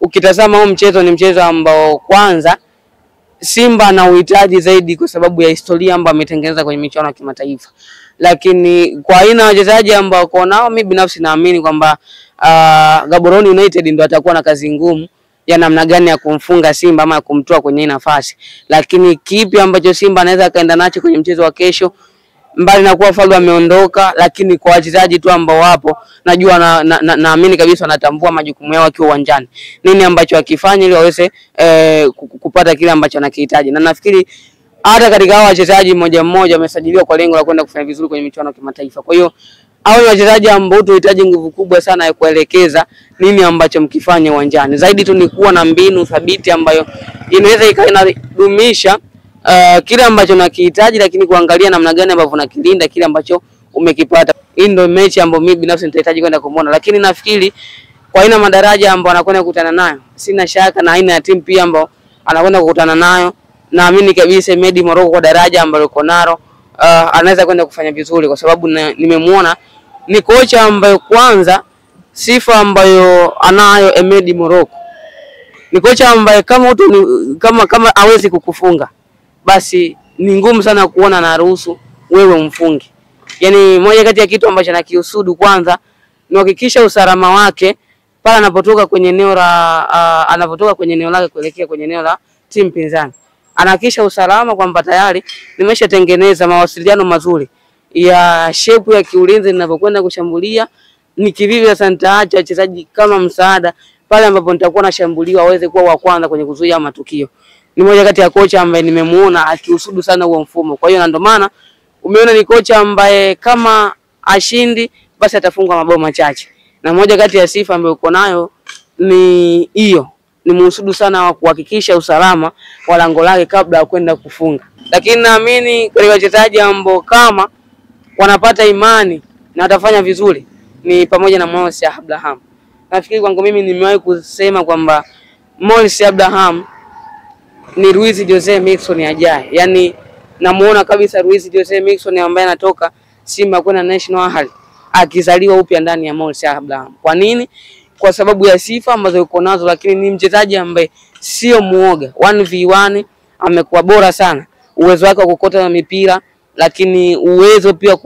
ukitazama huu mchezo ni mchezo ambao kwanza Simba na uhitaji zaidi kwa sababu ya historia ambayo ametengeneza kwenye michuano ya kimataifa. Lakini kwa aina ya wachezaji ambao wako nao, mimi binafsi naamini kwamba Gaborone United ndio atakuwa na kazi ngumu ya namna gani ya kumfunga Simba ama kumtoa kwenye nafasi. Lakini kipi ambacho Simba anaweza kaenda nacho kwenye mchezo wa kesho, mbali na kuwa Fadlu ameondoka, lakini kwa wachezaji tu ambao wapo, najua naamini kabisa wanatambua majukumu yao wakiwa uwanjani. Nini ambacho akifanya ili waweze kupata kile ambacho anakihitaji. Na nafikiri hata katika hao wachezaji mmoja mmoja wamesajiliwa kwa lengo la kwenda kufanya vizuri kwenye michuano ya kimataifa. Kwa hiyo hao wachezaji ambao tunahitaji nguvu kubwa sana ya kuelekeza nini ambacho mkifanya uwanjani. Zaidi tu ni kuwa na mbinu thabiti ambayo inaweza ikadumisha kile ambacho nakihitaji, lakini kuangalia namna gani ambavyo unakilinda kile ambacho umekipata. Hii ndio mechi ambayo mimi binafsi nitahitaji kwenda kumuona. Lakini nafikiri kwa aina madaraja ambayo anakwenda kukutana nayo, sina shaka na aina ya timu pia ambayo anakwenda kukutana nayo, naamini kabisa Medi Morocco kwa daraja ambalo yuko nalo anaweza kwenda kufanya vizuri, kwa sababu nimemuona ni kocha ambaye kwanza sifa ambayo anayo Medi Morocco ni kocha ambaye kama hawezi kukufunga basi ni ngumu sana kuona na ruhusu wewe mfungi. Yaani moja kati ya kitu ambacho anakiusudu kwanza ni kuhakikisha usalama wake pale anapotoka kwenye eneo lake kuelekea kwenye eneo la timu pinzani. Anahakikisha usalama kwamba tayari nimeshatengeneza mawasiliano mazuri ya shape ya kiulinzi ninapokwenda kushambulia, ni kivipi sasa nitaacha wachezaji kama msaada pale ambapo nitakuwa nashambuliwa waweze kuwa wa kwanza kwenye kuzuia matukio. Ni moja kati ya kocha ambaye nimemuona akiusudu sana huo mfumo. Kwa hiyo ndio maana umeona ni kocha ambaye kama ashindi basi atafungwa mabao machache. Na moja kati ya sifa ambayo uko nayo ni hiyo, ni muhusudu sana wa kuhakikisha usalama wa lango lake kabla ya kwenda kufunga. Lakini naamini kwa wachezaji ambao kama wanapata imani na watafanya vizuri ni pamoja na Morris Abraham. Nafikiri kwangu mimi nimewahi kusema kwamba Morris Abraham ni Luis Jose Miquissone ajaye. Yaani namuona kabisa Luis Jose Miquissone ambaye anatoka Simba kwenda National Ahli akizaliwa upya ndani ya Morris Abraham. Kwa nini? Kwa sababu ya sifa ambazo yuko nazo, lakini ni mchezaji ambaye sio muoga. 1v1 amekuwa bora sana. Uwezo wake wa kukota na mipira, lakini uwezo pia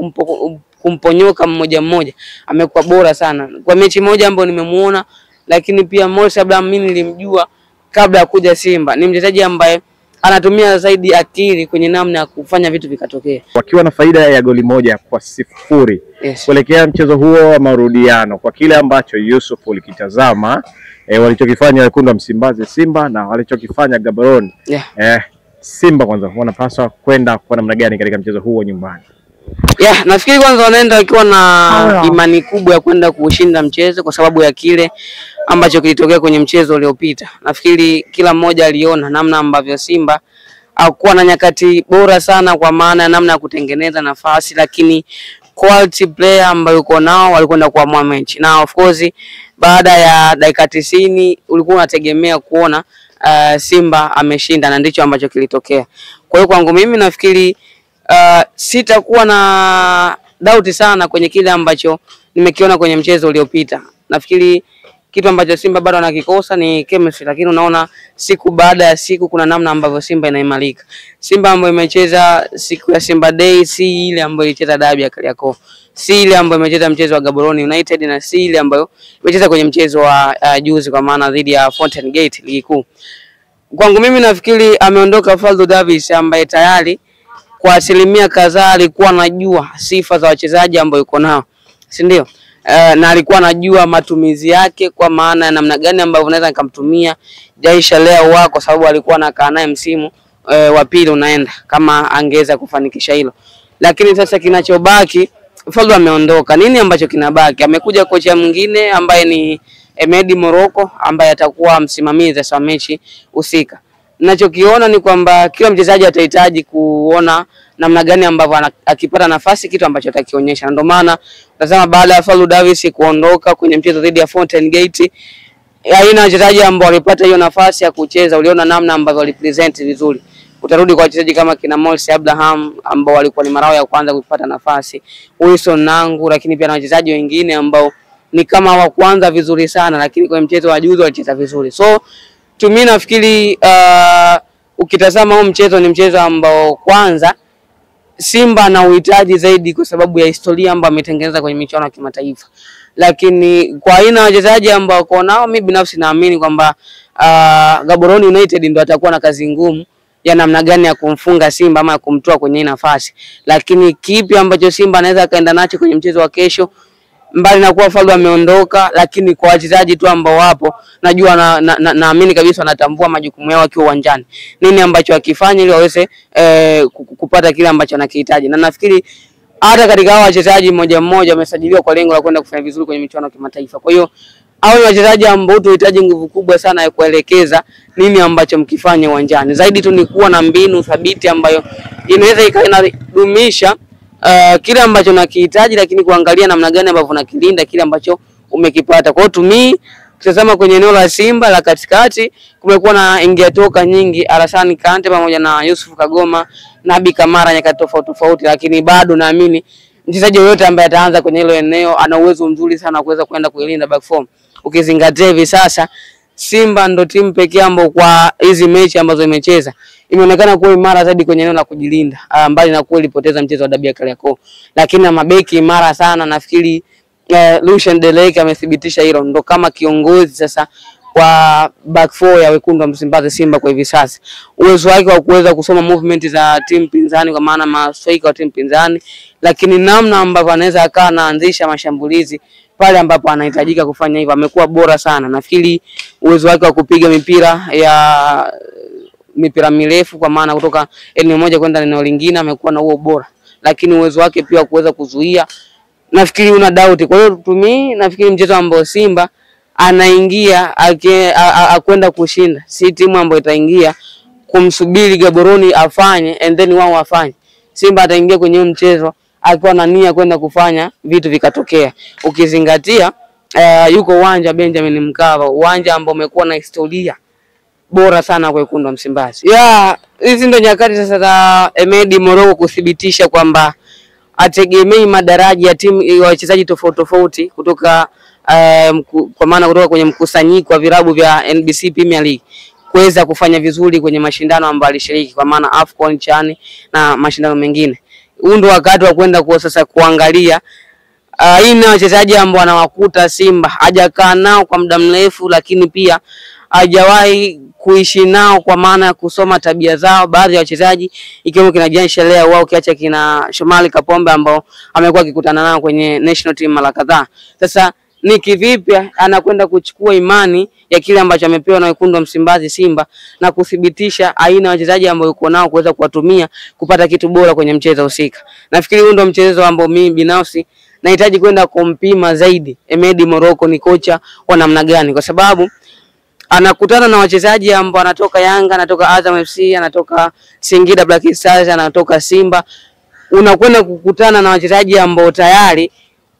kumponyoka mmoja mmoja amekuwa bora sana. Kwa mechi moja ambayo nimemuona, lakini pia Morris Abraham mimi nilimjua kabla ya kuja Simba. Ni mchezaji ambaye anatumia zaidi akili kwenye namna ya kufanya vitu vikatokea. Wakiwa na faida ya goli 1-0 kuelekea mchezo huo wa marudiano, kwa kile ambacho Yusuf ulikitazama walichokifanya wekundu wa Msimbazi Simba na walichokifanya Gaborone, Simba kwanza wanapaswa kwenda kwa namna gani katika mchezo huo nyumbani? Nafikiri kwanza wanaenda wakiwa na imani kubwa ya kwenda kushinda mchezo kwa sababu ya kile ambacho kilitokea kwenye mchezo uliopita. Nafikiri kila mmoja aliona namna ambavyo Simba hakuwa na nyakati bora sana kwa maana ya namna ya kutengeneza nafasi, lakini quality player ambayo uko nao walikwenda kuamua mechi. Na of course baada ya dakika 90 ulikuwa unategemea kuona Simba ameshinda, na ndicho ambacho kilitokea. Kwa hiyo kwangu mimi nafikiri sitakuwa na doubt sana kwenye kile ambacho nimekiona kwenye mchezo uliopita. Nafikiri kitu ambacho Simba bado anakikosa ni chemistry, lakini unaona siku baada ya siku kuna namna ambavyo Simba inaimarika. Simba ambayo imecheza siku ya Simba Day si ile ambayo ilicheza dabi ya Kariakoo, si ile ambayo imecheza mchezo wa Gaborone United, na si ile ambayo imecheza kwenye mchezo wa juzi kwa maana dhidi ya Fountain Gate ligi kuu. Kwangu mimi nafikiri ameondoka Fadlu Davis ambaye tayari kwa asilimia kadhaa alikuwa anajua sifa za wachezaji ambao yuko nao, si ndio? Na alikuwa anajua matumizi yake kwa maana ya namna gani ambavyo unaweza nikamtumia Jaisha leo kwa sababu alikuwa anakaa naye msimu wa pili unaenda, kama angeweza kufanikisha hilo. Lakini sasa kinachobaki, Fadlu ameondoka, nini ambacho kinabaki? Amekuja kocha mwingine ambaye ni Medi Morocco ambaye atakuwa msimamizi wa mechi husika. Ninachokiona ni kwamba kila mchezaji atahitaji kuona namna gani ambavyo akipata nafasi kitu ambacho atakionyesha. Ndio maana tazama baada ya Fadlu Davis kuondoka kwenye mchezo dhidi ya Fountain Gate, aina wachezaji ambao walipata hiyo nafasi ya kucheza, uliona namna ambavyo walipresent vizuri. Utarudi kwa wachezaji kama kina Morris Abraham ambao walikuwa ni marao ya kwanza kupata nafasi, Wilson Nangu, lakini pia na wachezaji wengine ambao ni kama hawakuanza vizuri sana, lakini kwenye mchezo wa juzi walicheza vizuri. So mimi nafikiri ukitazama huu mchezo ni mchezo ambao kwanza Simba na uhitaji zaidi kwa sababu ya historia ambayo ametengeneza kwenye michuano ya kimataifa. Lakini kwa aina ya wachezaji ambao wako nao, mimi binafsi naamini kwamba Gaborone United ndio atakuwa na kazi ngumu ya namna gani ya kumfunga Simba ama ya kumtoa kwenye nafasi. Lakini kipi ambacho Simba anaweza kaenda nacho kwenye mchezo wa kesho, mbali na kuwa Fadlu ameondoka, lakini kwa wachezaji tu ambao wapo, najua naamini kabisa wanatambua majukumu yao wakiwa uwanjani. Nini ambacho wakifanya ili waweze kupata kile ambacho wanakihitaji. Na nafikiri hata katika hao wachezaji mmoja mmoja wamesajiliwa kwa lengo la kwenda kufanya vizuri kwenye michuano ya kimataifa. Kwa hiyo hao ni wachezaji ambao tunahitaji nguvu kubwa sana ya kuelekeza nini ambacho mkifanya uwanjani. Zaidi tu ni kuwa na mbinu thabiti ambayo inaweza inadumisha kile ambacho nakihitaji, lakini kuangalia namna gani ambavyo unakilinda kile ambacho umekipata. Kwa hiyo tumi tutazama kwenye eneo la Simba la katikati kumekuwa na ingia toka nyingi, Alassane Kante pamoja na Yusuf Kagoma, Nabi Kamara nyakati tofauti, lakini bado naamini mchezaji yote ambaye ataanza kwenye hilo eneo ana uwezo mzuri sana kuweza kwenda kuilinda back form. Ukizingatia hivi sasa Simba ndo timu pekee ambayo kwa hizi mechi ambazo imecheza imeonekana kuwa imara zaidi kwenye eneo la kujilinda, mbali na kuwa ilipoteza mchezo wa dabi ya Kariakoo, lakini na mabeki imara sana. Nafikiri Lucien Deleke amethibitisha hilo, ndo kama kiongozi sasa kwa back four ya wekundu wa Msimbazi Simba kwa hivi sasa. Uwezo wake wa kuweza kusoma movement za timu pinzani, kwa maana maswika wa timu pinzani, lakini namna ambavyo anaweza akaa anaanzisha mashambulizi pale ambapo anahitajika kufanya hivyo amekuwa bora sana. Nafikiri uwezo wake wa kupiga mipira mirefu, kwa maana kutoka eneo moja kwenda eneo lingine, amekuwa na huo bora, lakini uwezo wake pia kuweza kuzuia nafikiri una doubt. Kwa hiyo tumi nafikiri mchezo ambao Simba anaingia akwenda kushinda, si timu ambayo itaingia kumsubiri Gaborone afanye and then wao wafanye. Simba ataingia kwenye mchezo akiwa na nia kwenda kufanya vitu vikatokea. Ukizingatia yuko uwanja Benjamin Mkapa, uwanja ambao umekuwa na historia bora sana kwa wekundu wa Msimbazi. Hizi ndio nyakati sasa za Emedi Morocco kuthibitisha kwamba ategemei madaraja ya timu ya wachezaji tofauti kutoka kwa maana kutoka kwenye mkusanyiko wa vilabu vya NBC Premier League kuweza kufanya vizuri kwenye mashindano ambayo alishiriki, kwa maana AFCON, CHAN na mashindano mengine. Huu ndio wakati wa kwenda kwa sasa kuangalia aina wachezaji ambao wanawakuta Simba hajakaa nao kwa muda mrefu, lakini pia hajawahi kuishi nao, kwa maana ya kusoma tabia zao. Baadhi ya wachezaji ikiwemo kina Jean Shelea wao, kiacha kina Shomali Kapombe ambao amekuwa akikutana nao kwenye national team mara kadhaa. Sasa ni kivipi anakwenda kuchukua imani ya kile ambacho amepewa na wekundu wa Msimbazi Simba na kuthibitisha aina wachezaji ambao yuko nao kuweza kuwatumia kupata kitu bora kwenye mchezo husika. Nafikiri huo ndio mchezo ambao mimi binafsi nahitaji kwenda kumpima zaidi Emedi Morocco ni kocha wa namna gani, kwa sababu anakutana na wachezaji ambao anatoka Yanga, anatoka Azam FC, anatoka Singida Black Stars, anatoka Simba. Unakwenda kukutana na wachezaji ambao tayari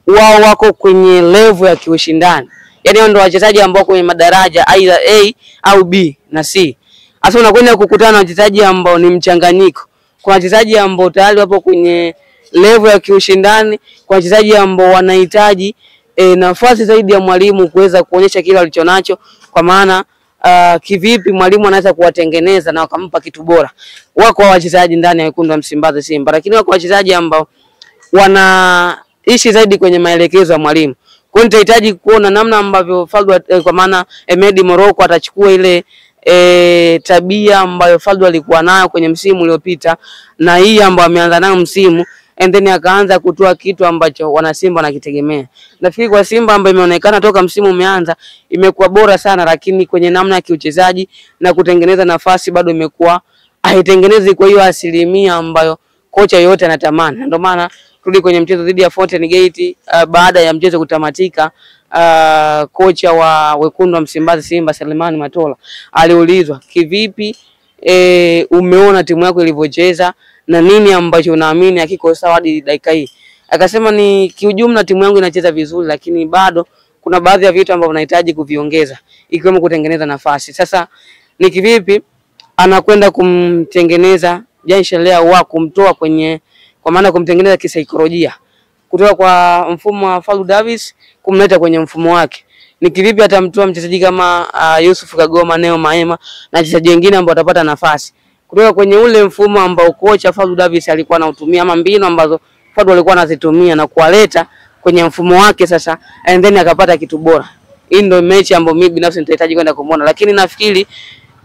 wao wako kwenye level ya kiushindani. Yaani ndio wachezaji ambao kwenye madaraja either A au B na C. Sasa unakwenda kukutana na wachezaji ambao ni mchanganyiko. Kwa wachezaji ambao tayari wapo kwenye level ya kiushindani, kwa wachezaji ambao wanahitaji nafasi zaidi ya mwalimu kuweza kuonyesha kile alichonacho, kwa maana kivipi mwalimu anaweza kuwatengeneza na wakampa kitu bora. Wako wachezaji ndani ya wekundu wa Msimbazi Simba, lakini wako wachezaji ambao wanaishi zaidi kwenye maelekezo ya mwalimu. Kwa hiyo nitahitaji kuona namna ambavyo Fadlu kwa maana Emedi Morocco atachukua ile tabia ambayo Fadlu alikuwa nayo kwenye msimu uliopita na hii ambayo ameanza nayo msimu, and then akaanza kutoa kitu ambacho wana Simba wanakitegemea. Nafikiri kwa Simba ambayo imeonekana toka msimu umeanza imekuwa bora sana, lakini kwenye namna ya kiuchezaji na kutengeneza nafasi bado imekuwa haitengenezi kwa hiyo asilimia ambayo kocha yote anatamani. Ndio maana turudi kwenye mchezo dhidi ya Fountain Gate, baada ya mchezo kutamatika, kocha wa wekundu wa Msimbazi Simba Selemani Matola aliulizwa, kivipi umeona timu yako ilivyocheza na nini ambacho unaamini hakiko sawa hadi dakika hii? Akasema ni kiujumla timu yangu inacheza vizuri, lakini bado kuna baadhi ya vitu ambavyo nahitaji kuviongeza, ikiwemo kutengeneza nafasi. Sasa ni kivipi anakwenda kumtengeneza Jean Shelea wa kumtoa kwenye, kwa maana kumtengeneza kisaikolojia kutoka kwa mfumo wa Fadlu Davis kumleta kwenye mfumo wake. Ni kivipi atamtoa mchezaji kama Yusuf Kagoma, Neo Maema na wachezaji wengine ambao watapata nafasi kutoka kwenye ule mfumo ambao kocha Fadlu Davis alikuwa anautumia, ama mbinu ambazo Fadlu alikuwa anazitumia, na kuwaleta kwenye mfumo wake sasa, and then akapata kitu bora. Hii ndio mechi ambayo mimi binafsi nitahitaji kwenda kumuona, lakini nafikiri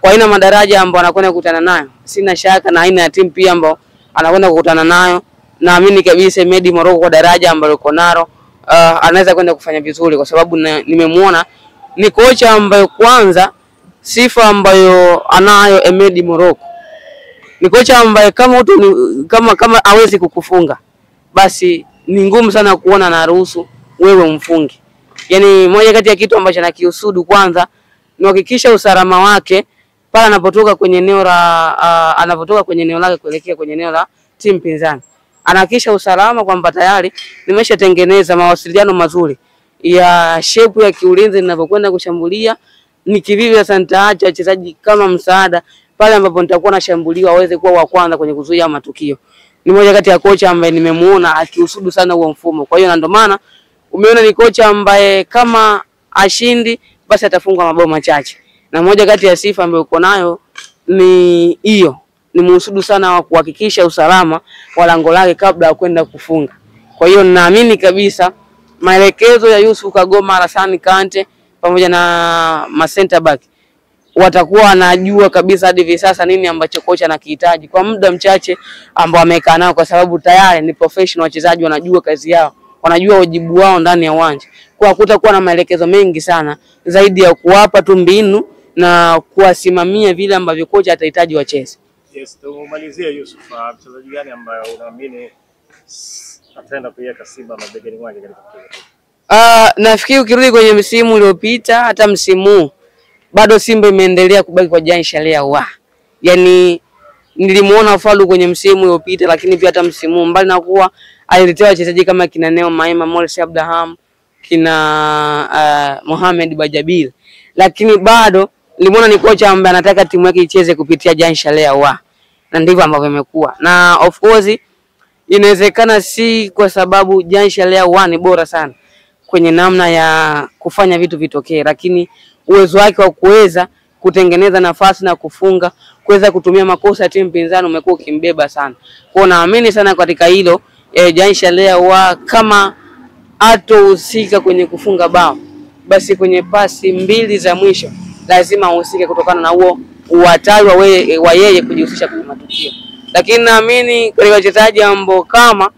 kwa aina madaraja ambao anakwenda kukutana nayo, sina shaka na aina ya timu pia ambao anakwenda kukutana nayo, naamini kabisa Medi Morocco kwa daraja ambalo yuko nalo anaweza kwenda kufanya vizuri, kwa sababu nimemuona ni kocha ambaye kwanza sifa ambayo anayo Medi Morocco ni kocha ambaye kama hawezi kukufunga basi ni ngumu sana kuona na ruhusu wewe mfungi. Yani moja kati ya kitu ambacho anakiusudu kwanza ni kuhakikisha usalama wake pale anapotoka kwenye eneo lake kuelekea kwenye eneo la timu pinzani. Anahakikisha usalama kwamba tayari nimeshatengeneza mawasiliano mazuri ya shape ya kiulinzi ninapokwenda kushambulia, ni kivipi sasa nitaacha wachezaji kama msaada pale ambapo nitakuwa nashambuliwa waweze kuwa wa kwanza kwenye kuzuia matukio. Ni moja kati ya kocha ambaye nimemuona akiusudu sana huo mfumo. Kwa hiyo ndio maana umeona ni kocha ambaye kama ashindi basi atafungwa mabao machache. Na moja kati ya sifa ambayo uko nayo ni hiyo, ni muhusudu sana wa kuhakikisha usalama wa lango lake kabla ya kwenda kufunga. Kwa hiyo naamini kabisa maelekezo ya Yusuf Kagoma, Alassane Kante pamoja na center back watakuwa wanajua kabisa hadi hivi sasa nini ambacho kocha anakihitaji kwa muda mchache ambao amekaa nao, kwa sababu tayari ni professional, wachezaji wanajua kazi yao, wanajua wajibu wao ndani ya uwanja. Kwa kutakuwa na maelekezo mengi sana zaidi ya kuwapa tu mbinu na kuwasimamia vile ambavyo kocha atahitaji wacheze. Yes, tumalizie Yusuf, mchezaji gani ambaye unaamini ataenda kuiweka Simba mabegani mwake katika mchezo? Nafikiri ukirudi kwenye msimu uliopita hata msimu bado Simba imeendelea kubaki kwa Jean Charles Ahoua. Yani nilimuona Fadlu kwenye msimu uliopita, lakini pia hata msimu mbali na kuwa aliletea wachezaji kama kina Neo Maema, Morris Abraham, kina Mohamed Bajabil, lakini bado nilimuona ni kocha ambaye anataka timu yake icheze kupitia Jean Charles Ahoua, na ndivyo ambavyo imekuwa. Na of course inawezekana si kwa sababu Jean Charles Ahoua ni bora sana kwenye namna ya kufanya vitu vitokee, lakini uwezo wake wa kuweza kutengeneza nafasi na kufunga, kuweza kutumia makosa ya timu pinzani umekuwa ukimbeba sana. Kwa naamini sana katika hilo Jean Charles Ahoua kama atohusika kwenye kufunga bao, basi kwenye pasi mbili za mwisho lazima ahusike, kutokana na huo uhatari wa yeye kujihusisha kwenye matukio. Lakini naamini kwa wachezaji ambao kama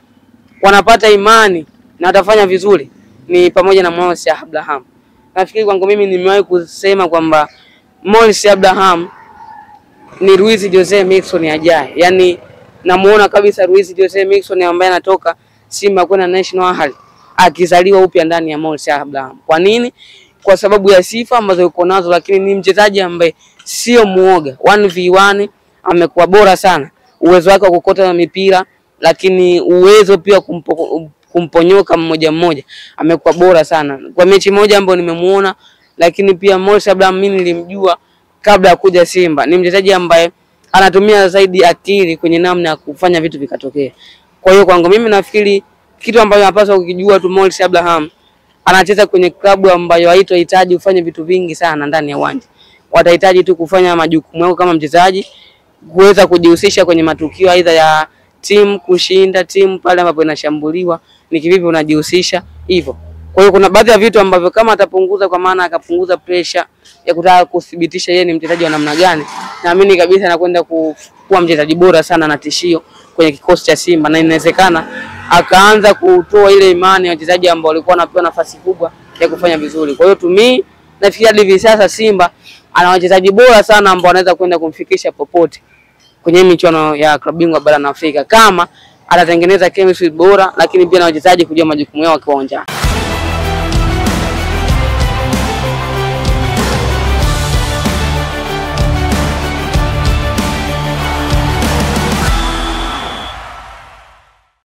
wanapata imani na watafanya vizuri ni pamoja na Morris Abraham. Nafikiri kwangu mimi nimewahi kusema kwamba Morris Abraham ni Luis Jose Miquissone ajaye. Yani namuona kabisa Luis Jose Miquissone ambaye anatoka Simba kwenda National Ahli akizaliwa upya ndani ya Morris Abraham. Kwa nini? Kwa sababu ya sifa ambazo yuko nazo, lakini ni mchezaji ambaye sio muoga. 1v1 amekuwa bora sana. Uwezo wake wa kukota mipira, lakini uwezo pia kumponyoka mmoja mmoja amekuwa bora sana. Kwa mechi moja ambayo nimemuona, lakini pia Morris Abraham mimi nilimjua kabla ya kuja Simba. Ni mchezaji ambaye anatumia zaidi akili kwenye namna ya kufanya vitu vikatokea. Kwa hiyo kwangu mimi nafikiri kitu ambacho anapaswa kukijua tu, Morris Abraham anacheza kwenye klabu ambayo haitohitaji ufanye vitu vingi sana ndani ya uwanja. Watahitaji tu kufanya majukumu yao kama mchezaji, kuweza kujihusisha kwenye matukio aidha ya timu kushinda, timu pale ambapo inashambuliwa ni kivipi unajihusisha hivyo. Kwa hiyo kuna baadhi ya vitu ambavyo kama atapunguza, kwa maana akapunguza pressure ya kutaka kudhibitisha yeye ni mchezaji wa namna gani, naamini kabisa anakwenda kuwa mchezaji bora sana na tishio kwenye kikosi cha Simba, na inawezekana akaanza kutoa ile imani ya wachezaji ambao walikuwa wanapewa nafasi kubwa ya kufanya vizuri. Kwa hiyo tumi nafikiri hivi sasa Simba ana wachezaji bora sana ambao wanaweza kwenda kumfikisha popote kwenye michuano ya klabu bingwa barani Afrika kama atatengeneza chemistry bora, lakini pia na wachezaji kujua majukumu yao kwa uwanja.